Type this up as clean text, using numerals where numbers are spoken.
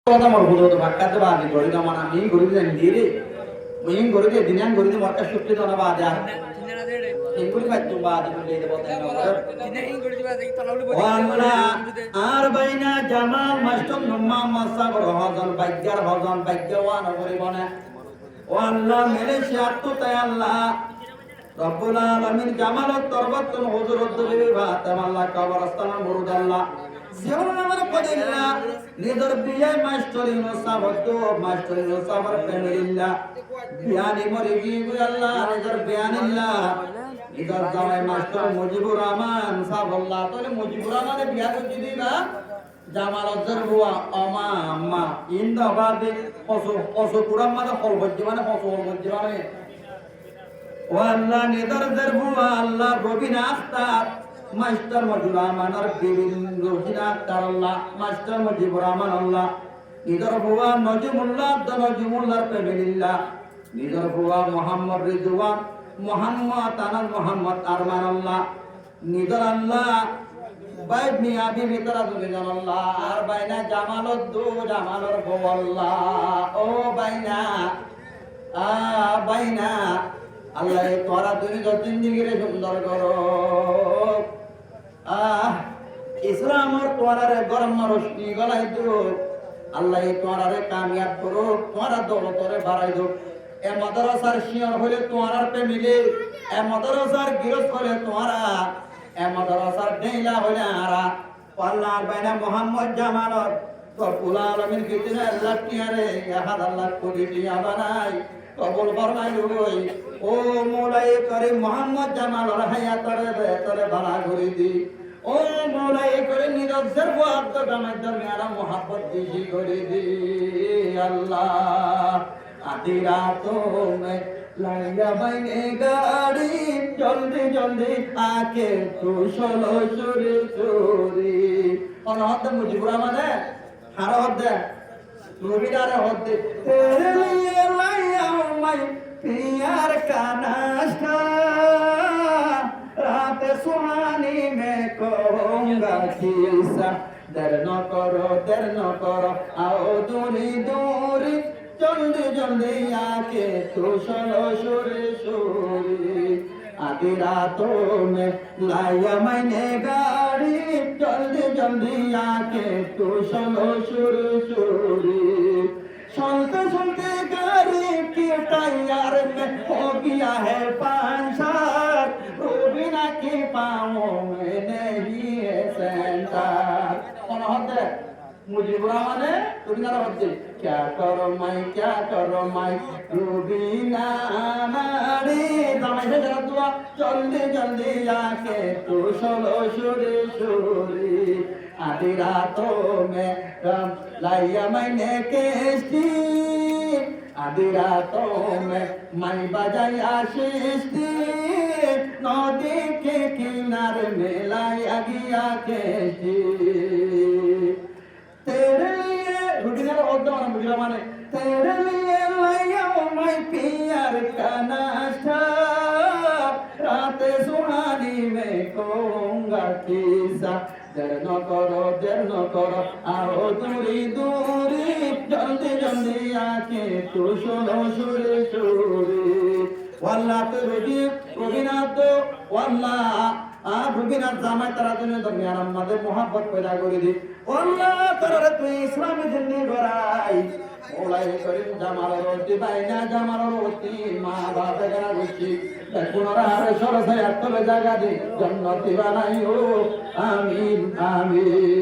কথা মোর বুঝো তো বাক্কাতে বাদি গড়ি না মানে আমি গড়ি দেন দিরে মুইন গড়ি দে দিনান গড়ি দে মরকা সুক্তি দনা বাদা ইনগুলি পাইতো বাদি বলে দে বতেন ওয়াল্লা আর বাইনা জামাল মাস্টম নুম্মা মাসাবর হজন বাইগার হজন বাইগাওয়ান করিবনা ওয়াল্লা মালয়েশিয়া তো তাই আল্লাহ রব্বুল আলামিন জামালত তরবাতুন হুজুরত দিবা তামাল্লা কবরস্তান মুরুদাল্লাহ জীবন আমার কদিল্লা নিদর বিয়াই মাস্টরিনো সাবতো মাস্টরিনো সাবর ফ্যামিলিল্লা বিয়ানি মরি গি আল্লাহ নিদর বিয়ানিল্লা নিদর জামাই মাস্টার মুজিবুর রহমান সাবল্লাহ তাহলে মুজিবুর রহমানের বিয়া করতে দিবা জামাল অজ্জর বুয়া আমা আম্মা ইন্দাবাদে অসো কুরাম্মাদে হলবজ্জি মানে হলবজ্জি মানে ও আল্লাহ নিদর বুয়া আল্লাহ রবিনা আখতার মাস্টার মজিবুর রহমানের বিভিন্ন রবিনা আখতার আল্লাহ মাস্টার মুজিবুর রহমান আল্লাহ নিদর বুয়া নজিমুল্লাহ নজিমুল্লাহর ফ্যামিলিল্লাহ নিদর বুয়া মোহাম্মদ রিজওয়ান মোহাম্মদ আনাল মোহাম্মদ আরমান আল্লাহ নিদর আল্লাহ বাই মিয়া বিবি তারা দুজন আল্লাহ আর বাইনা জামালত দু জামালর বউ আল্লাহ ও বাইনা বাইনা আল্লাহ তোরা দুনিয়া জিন্দেগিরে সুন্দর করো ইসলামর তোরারে গরম রশ্মি গলাই দিও আল্লাহ তোরারে কামিয়াব করো তোরা দৌলতরে বাড়াই দিও এ মাদ্রাসার শিয়র হলে তোমার ফ্যামিলি এ মাদ্রাসার গিরস হলে তোমারা এ মাদ্রাসার ডেইলা হলে আরা আল্লাহ বাইনা মোহাম্মদ জামালত রব্বুল আলামিন কিতনা আল্লাহ টিয়ারে ইহাদ আল্লাহ কোটি টিয়া বানাই কবুল ফরমাই লই ও মওলাই করিম মোহাম্মদ জামাল হায়াতরে বেতরে ভালো করে দি ও মওলাই করিম নিরজ্জর ওয়াদ গামাই দরমিয়ানা মোহাব্বত দিশি করে দি আল্লাহ आधी रातों में लाया बने गाड़ी जल्दी जल्दी आके तू चलो चोरी चोरी और होते मुझे बुरा माने हारा होते मुझे होते तेरे लिए लाया मैं प्यार का नाश्ता रात सुहानी में कहूँगा किस्सा डर न करो आओ दूरी दूरी जल्दी जल्दी आके तू चलो चोरी चोरी आधी रातों में लाया मैंने गाड़ी जल्दी जल्दी आके तू चलो चोरी चोरी सुनते सुनते गाड़ी की टायर में हो गया है पंचर रूबीना के पाँवों में नहीं है सेंटर कौन होते मुझे बुरा माने रूबीना होते क्या करो मैं रूबीना नारी जमाई से जरा दुआ जल्दी जल्दी आके तू चलो चोरी चोरी आधी रातों में लाया मैंने केस्टी आधी रातों में मैं बजाया शिश्ती नदी के किनारे में लाया गया केस्टी तेरे लिए रूबीना का होता है मुझे माने तेरे लिए लाया मैं प्यार का नाश्ता रात सुहानी में कहूँगा किस्सा डर न करो आओ दूरी दूरी जल्दी जल्दी आके तू चलो चोरी चोरी वल्ला तो रूबीना तो वल्ला रूबीना জামাই তারা দুনিয়া দরমিয়ান আমাদের মোহাব্বত পয়দা করে দি আল্লাহ তারা তুই ইসলামী জিন্দি গড়াই ওলাই করিম জামালের রতি বাইনা জামালের রতি মা বাবা গানা গুছি দেখুনরা আর সরসায় আত্মবে জায়গা দি জান্নাতি বানাইও আমিন আমিন